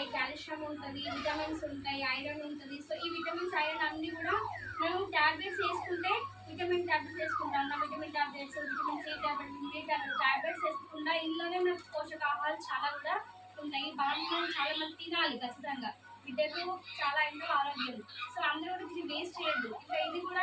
ఉంటాయి, కాల్షియం ఉంటుంది, విటమిన్స్ ఉంటాయి, ఐరన్ ఉంటుంది. సో ఈ విటమిన్స్ ఐరన్ అన్నీ కూడా మనం ట్యాబ్లెట్స్ వేసుకుంటే విటమిన్ ట్యాబ్లెట్స్ వేసుకుంటాం, vitamin tablets, vitamin C tablets, D tablets, tablets వేసుకుంటా ఇంట్లోనే మనకు పోషకాహారాలు చాలా కూడా ఉంటాయి. బాగా చాలా మంది తినాలి ఖచ్చితంగా. బిడ్డకు చాలా ఎంతో ఆరోగ్యం. సో అందరూ కూడా దీన్ని వేస్ట్ చేయొద్దు. ఇంకా ఇది కూడా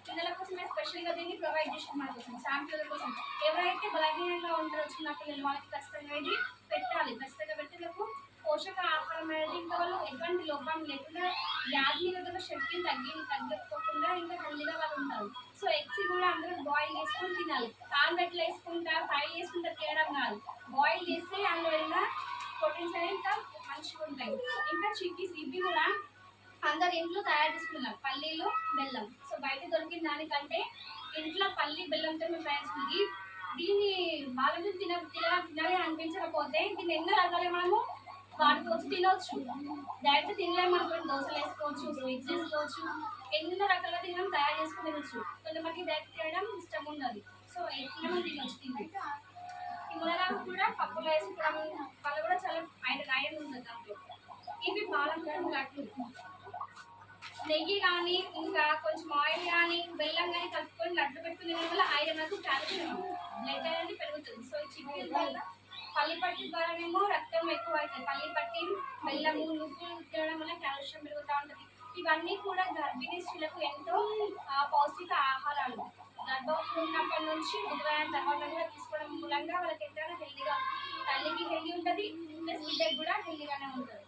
పిల్లల కోసమే స్పెషల్గా దీన్ని ప్రొవైడ్ చేసిన మన కోసం, శాంపిల్ కోసం. ఎవరైతే బలహీనంగా ఉంటారో చిన్న పిల్లలు వాళ్ళకి ఖచ్చితంగా ఇది పెట్టాలి. ఖచ్చితంగా పెట్టేందుకు పోషక ఆహారం అనేది ఇంకా వాళ్ళు ఎటువంటి లోపం లేకుండా వ్యాధి నిరోధక శక్తిని తగ్గకపోకుండా ఇంకా హెల్దీగా వాళ్ళు ఉంటారు. సో ఎగ్స్ కూడా అందరూ బాయిల్ చేసుకొని తినాలి. ఆమ్లెట్లు వేసుకుంటా ఫ్రై చేసుకుంటా తినడం కాదు, బాయిల్ చేస్తే అందులో ఉన్న ప్రోటీన్స్ అనేవి ఇంకా మంచిగా ఉంటాయి. ఇంకా చిక్కీస్ ఇవి కూడా అందరు ఇంట్లో తయారు చేసుకున్నారు, పల్లీలు బెల్లం. సో బయట దొరికిన దానికంటే ఇంట్లో పల్లి బెల్లంతో మేము తయారు చేసుకుంది. దీన్ని వాళ్ళని తినాలి అనిపించకపోతే దీన్ని ఎన్నో రకాలుగా మనము వాడుకోవచ్చు, తినవచ్చు. డైరెక్ట్ తినలేము అనుకోండి, దోశలు వేసుకోవచ్చు, స్వీట్స్ చేసుకోవచ్చు, ఎన్నో రకాలుగా తినడం తయారు చేసుకుని తినవచ్చు. కొంతమందికి డైరెక్ట్ తినడం ఇష్టం ఉండదు. సో ఎట్లా తినవచ్చు. తిని ఈ మునగాకు కూడా పప్పులో వేసుకోవడం వల్ల కూడా చాలా ఐరన్ ఉంటుంది దాంట్లో. ఇవి బాలంకరం లడ్లు, నెయ్యి కానీ ఇంకా కొంచెం ఆయిల్ కానీ బెల్లం కానీ కలుపుకొని లడ్డు పెట్టుకునే వల్ల ఐరన్ అనేది కాల్షియం బ్లడ్ అనేది పెరుగుతుంది. సో ఈ చికెన్ వల్ల పల్లి పట్టి ద్వారానేమో రక్తం ఎక్కువ అవుతుంది. పల్లి పట్టి, బెల్లము, నువ్వులు తినడం వల్ల కాల్షియం పెరుగుతూ ఉంటుంది. ఇవన్నీ కూడా గర్భిణీ స్త్రీలకు ఎంతో పౌష్టిక ఆహారాలు. గర్భవతి ఉన్నప్పటి నుంచి బుధవారం తర్వాత కూడా తీసుకోవడం మూలంగా వాళ్ళకి ఎంతైనా హెల్దీగా, తల్లికి హెల్దీ ఉంటుంది, ప్లస్ బిడ్డకి కూడా హెల్దీగానే ఉంటుంది.